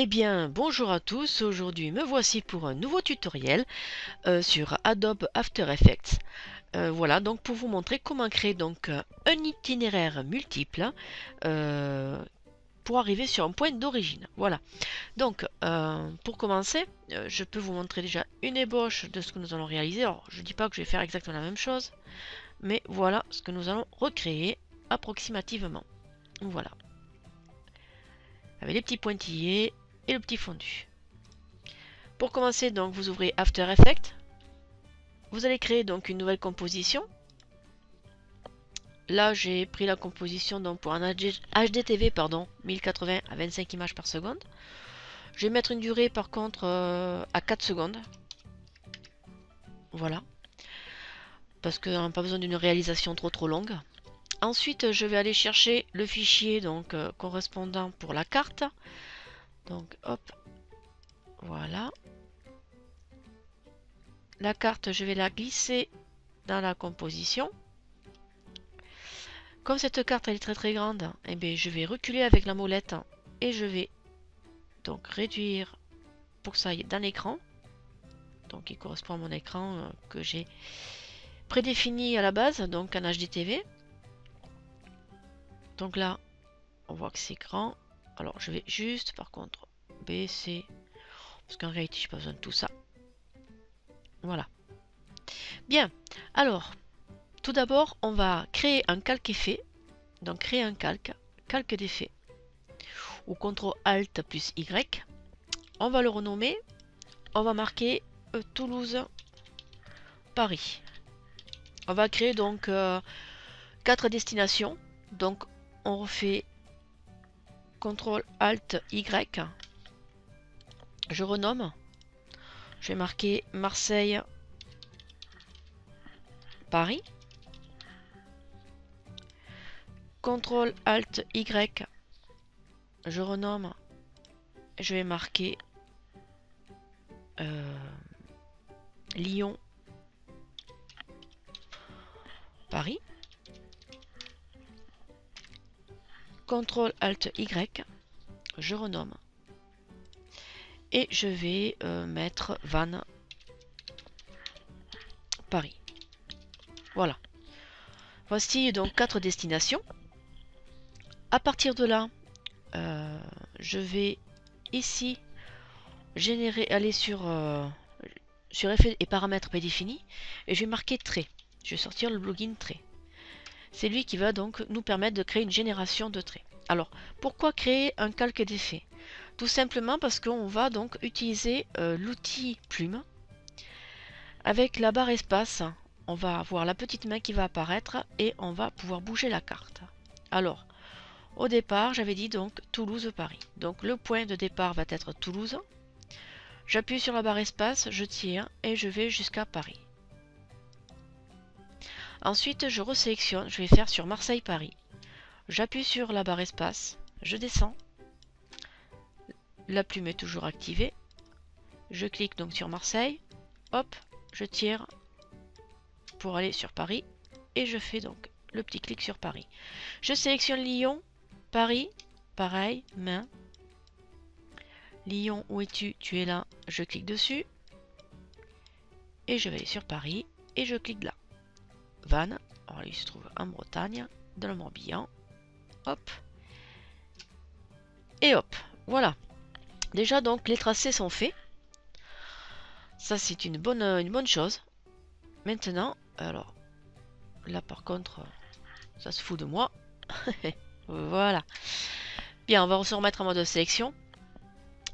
Eh bien, bonjour à tous, aujourd'hui me voici pour un nouveau tutoriel sur Adobe After Effects. Voilà, donc pour vous montrer comment créer donc un itinéraire multiple pour arriver sur un point d'origine. Voilà, donc pour commencer, je peux vous montrer déjà une ébauche de ce que nous allons réaliser. Alors, je ne dis pas que je vais faire exactement la même chose, mais voilà ce que nous allons recréer approximativement. Voilà, avec les petits pointillés et le petit fondu. Pour commencer, donc vous ouvrez After Effects. Vous allez créer donc une nouvelle composition. Là, j'ai pris la composition donc pour un HDTV, pardon, 1080 à 25 images par seconde. Je vais mettre une durée par contre à 4 secondes. Voilà. Parce qu'on n'a pas besoin d'une réalisation trop longue. Ensuite, je vais aller chercher le fichier donc correspondant pour la carte. Donc hop, voilà. La carte, je vais la glisser dans la composition. Comme cette carte elle est très grande, eh bien, je vais reculer avec la molette et je vais donc réduire pour que ça aille dans l'écran. Donc il correspond à mon écran que j'ai prédéfini à la base, donc un HDTV. Donc là, on voit que c'est grand. Alors je vais juste par contre baisser, parce qu'en réalité j'ai pas besoin de tout ça. Voilà. Bien, alors, tout d'abord, on va créer un calque effet. Donc créer un calque d'effet. Ou CTRL ALT plus Y. On va le renommer. On va marquer Toulouse, Paris. On va créer donc 4 destinations. Donc on refait CTRL ALT Y. Je renomme. Je vais marquer Marseille, Paris. CTRL ALT Y. Je renomme. Je vais marquer Lyon, Paris. CTRL ALT Y. Je renomme. Et je vais mettre Vannes, Paris. Voilà. Voici donc 4 destinations. À partir de là, je vais ici aller sur effets et paramètres prédéfinis et je vais marquer trait. Je vais sortir le plugin trait. C'est lui qui va donc nous permettre de créer une génération de traits. Alors, pourquoi créer un calque d'effet? Tout simplement parce qu'on va donc utiliser l'outil plume. Avec la barre espace, on va avoir la petite main qui va apparaître et on va pouvoir bouger la carte. Alors, au départ, j'avais dit donc Toulouse-Paris. Donc le point de départ va être Toulouse. J'appuie sur la barre espace, je tire et je vais jusqu'à Paris. Ensuite, je resélectionne, je vais faire sur Marseille-Paris. J'appuie sur la barre espace, je descends. La plume est toujours activée. Je clique donc sur Marseille. Hop, je tire pour aller sur Paris. Et je fais donc le petit clic sur Paris. Je sélectionne Lyon, Paris, pareil, main. Lyon, où es-tu? Tu es là. Je clique dessus. Et je vais aller sur Paris. Et je clique là. Vannes. Alors, il se trouve en Bretagne, dans le Morbihan. Hop. Et hop. Voilà. Déjà, donc, les tracés sont faits. Ça, c'est une bonne chose. Maintenant, alors, là, par contre, ça se fout de moi. Voilà. Bien, on va se remettre en mode sélection.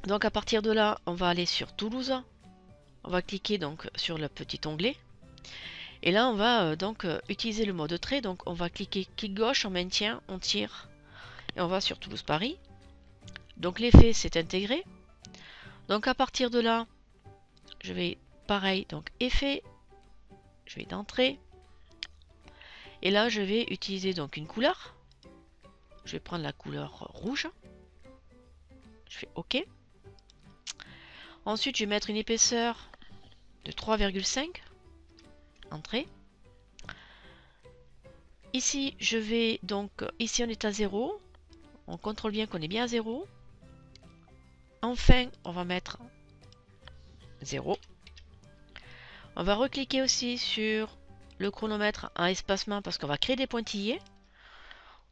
Donc à partir de là, on va aller sur Toulouse. On va cliquer donc sur le petit onglet. Et là, on va donc utiliser le mode trait. Donc on va cliquer clic gauche, on maintient, on tire. Et on va sur Toulouse-Paris. Donc l'effet s'est intégré. Donc à partir de là, je vais pareil, donc effet, je vais d'entrée. Et là, je vais utiliser donc une couleur. Je vais prendre la couleur rouge. Je fais OK. Ensuite, je vais mettre une épaisseur de 3,5. Entrée. Ici, je vais donc, ici on est à 0. On contrôle bien qu'on est bien à 0. Enfin, on va mettre 0. On va recliquer aussi sur le chronomètre en espacement parce qu'on va créer des pointillés.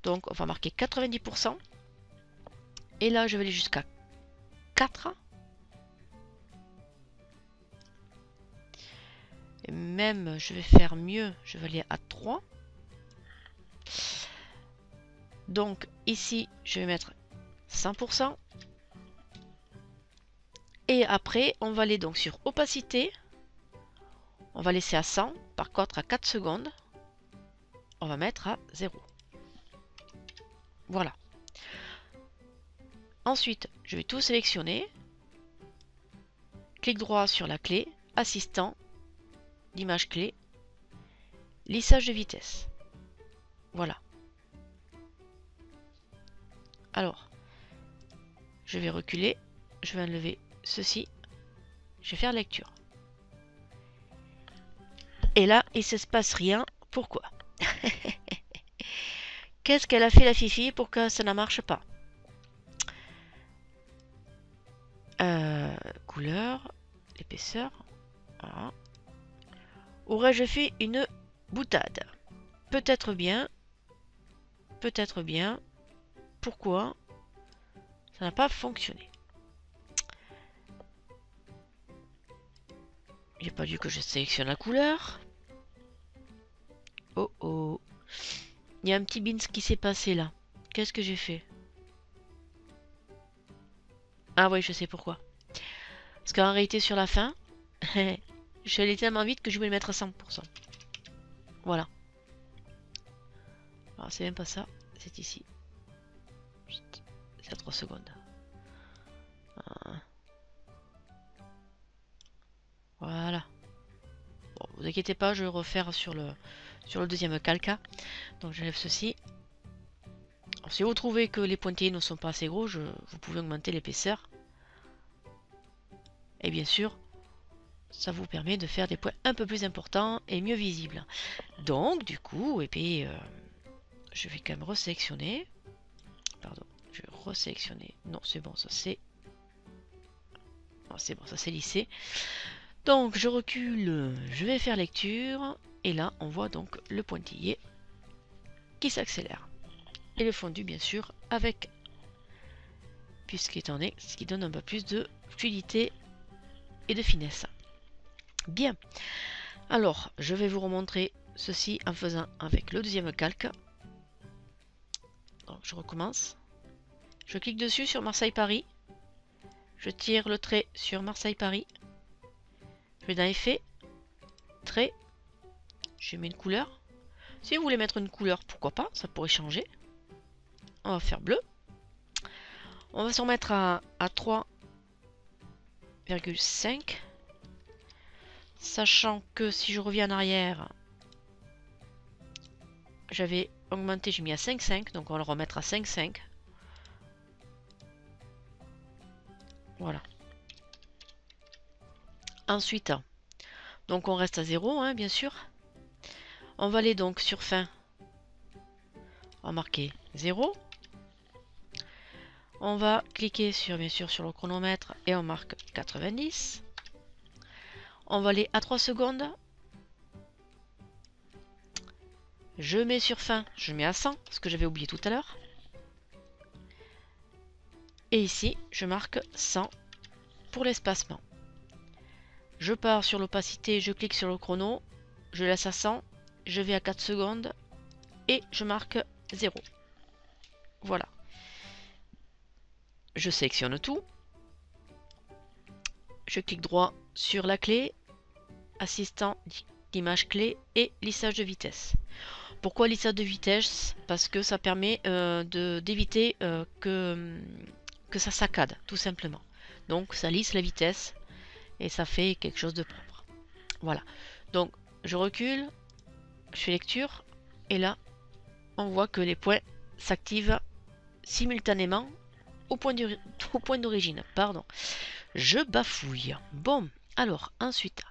Donc, on va marquer 90%. Et là, je vais aller jusqu'à 4. Et même, je vais faire mieux. Je vais aller à 3. Donc, ici, je vais mettre 100%. Et après, on va aller donc sur opacité. On va laisser à 100. Par contre, à 4 secondes, on va mettre à 0. Voilà. Ensuite, je vais tout sélectionner. Clic droit sur la clé, assistant, l'image clé, lissage de vitesse. Voilà. Alors, je vais reculer, je vais enlever ceci, je vais faire lecture. Et là, il ne se passe rien. Pourquoi? Qu'est-ce qu'elle a fait la Fifi pour que ça ne marche pas? Couleur, l'épaisseur. Voilà. Aurais-je fait une boutade? Peut-être bien. Peut-être bien. Pourquoi ça n'a pas fonctionné? Il n'a pas dû que je sélectionne la couleur. Oh oh. Il y a un petit bins qui s'est passé là. Qu'est-ce que j'ai fait? Ah oui, je sais pourquoi. Parce qu'en réalité, sur la fin, je suis allé tellement vite que je voulais le mettre à 100%. Voilà. Alors, c'est même pas ça. C'est ici. C'est à 3 secondes. Voilà. Bon, vous inquiétez pas, je vais refaire sur le deuxième calca. Donc, j'enlève ceci. Alors, si vous trouvez que les pointillés ne sont pas assez gros, vous pouvez augmenter l'épaisseur. Et bien sûr, ça vous permet de faire des points un peu plus importants et mieux visibles. Donc, du coup, et puis, je vais quand même resélectionner. Pardon, je vais resélectionner. Non, c'est bon, ça c'est... Non, c'est bon, ça c'est lissé. Donc, je recule, je vais faire lecture. Et là, on voit donc le pointillé qui s'accélère. Et le fondu, bien sûr, avec... Puisqu'étant donné, ce qui donne un peu plus de fluidité et de finesse. Bien. Alors, je vais vous remontrer ceci en faisant avec le deuxième calque. Donc, je recommence. Je clique dessus sur Marseille-Paris. Je tire le trait sur Marseille-Paris. Je vais dans Effet, Trait. Je mets une couleur. Si vous voulez mettre une couleur, pourquoi pas, ça pourrait changer. On va faire bleu. On va se remettre à 3,5. Sachant que si je reviens en arrière, j'avais augmenté, j'ai mis à 5,5. Donc on va le remettre à 5,5. Voilà. Ensuite, donc on reste à 0, hein, bien sûr. On va aller donc sur fin. On va marquer 0. On va cliquer sur, bien sûr, sur le chronomètre et on marque 90. On va aller à 3 secondes. Je mets sur fin, je mets à 100, ce que j'avais oublié tout à l'heure. Et ici, je marque 100 pour l'espacement. Je pars sur l'opacité, je clique sur le chrono, je laisse à 100, je vais à 4 secondes et je marque 0. Voilà. Je sélectionne tout. Je clique droit sur la clé, assistant d'image clé et lissage de vitesse. Pourquoi lissage de vitesse? Parce que ça permet d'éviter que ça saccade, tout simplement. Donc ça lisse la vitesse et ça fait quelque chose de propre. Voilà, donc je recule, je fais lecture, et là on voit que les points s'activent simultanément au point d'origine. Pardon, je bafouille. Bon, alors ensuite,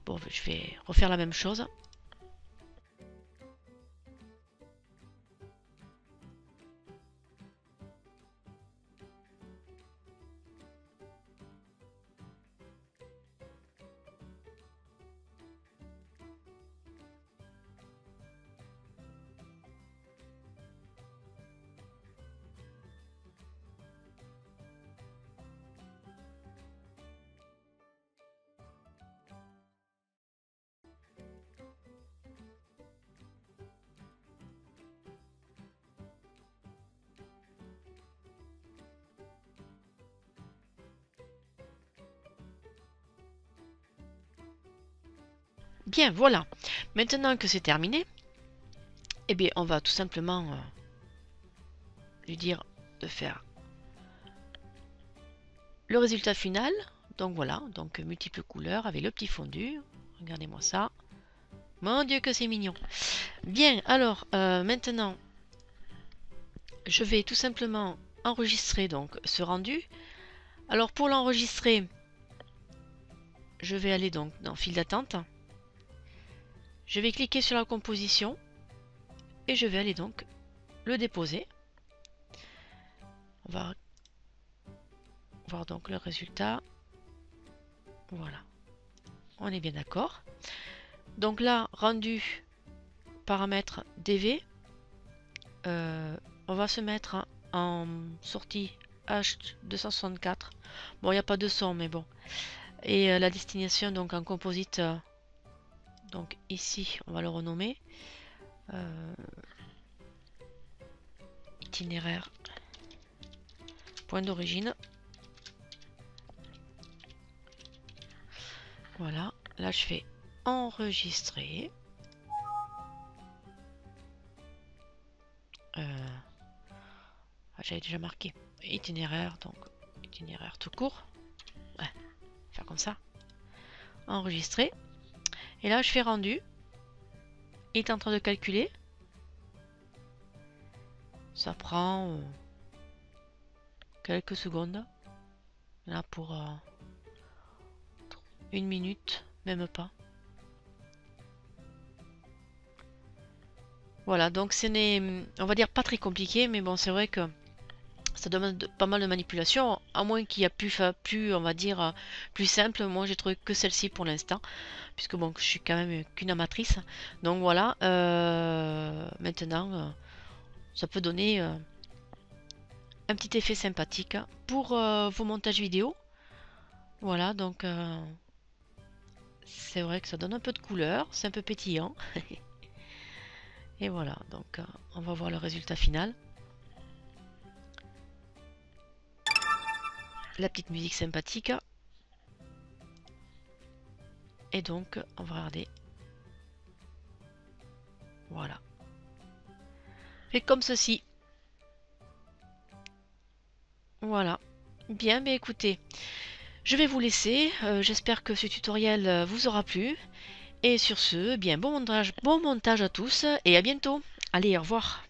bon, je vais refaire la même chose. Bien, voilà. Maintenant que c'est terminé, eh bien, on va tout simplement lui dire de faire le résultat final. Donc voilà, donc multiples couleurs avec le petit fondu. Regardez-moi ça. Mon Dieu que c'est mignon. Bien, alors maintenant, je vais tout simplement enregistrer donc ce rendu. Alors pour l'enregistrer, je vais aller donc dans file d'attente. Je vais cliquer sur la composition et je vais aller donc le déposer. On va voir donc le résultat. Voilà, on est bien d'accord. Donc là, rendu paramètre DV, on va se mettre en sortie H264. Bon, il n'y a pas de son, mais bon. Et la destination donc en composite. Donc ici, on va le renommer itinéraire point d'origine. Voilà, là je fais enregistrer. J'avais déjà marqué itinéraire, donc itinéraire tout court. Ouais, faire comme ça. Enregistrer. Et là je fais rendu. Il est en train de calculer. Ça prend quelques secondes. Là pour 1 minute, même pas. Voilà, donc ce n'est, on va dire, pas très compliqué, mais bon, c'est vrai que ça demande pas mal de manipulation, à moins qu'il y ait plus, on va dire, plus simple. Moi, j'ai trouvé que celle-ci pour l'instant, puisque bon, je suis quand même qu'une amatrice. Donc voilà, maintenant, ça peut donner un petit effet sympathique pour vos montages vidéo. Voilà, donc c'est vrai que ça donne un peu de couleur, c'est un peu pétillant. Et voilà, donc on va voir le résultat final. La petite musique sympathique. Et donc, on va regarder. Voilà. Fait comme ceci. Voilà. Bien, mais écoutez, je vais vous laisser. J'espère que ce tutoriel vous aura plu. Et sur ce, bien, bon montage à tous et à bientôt. Allez, au revoir.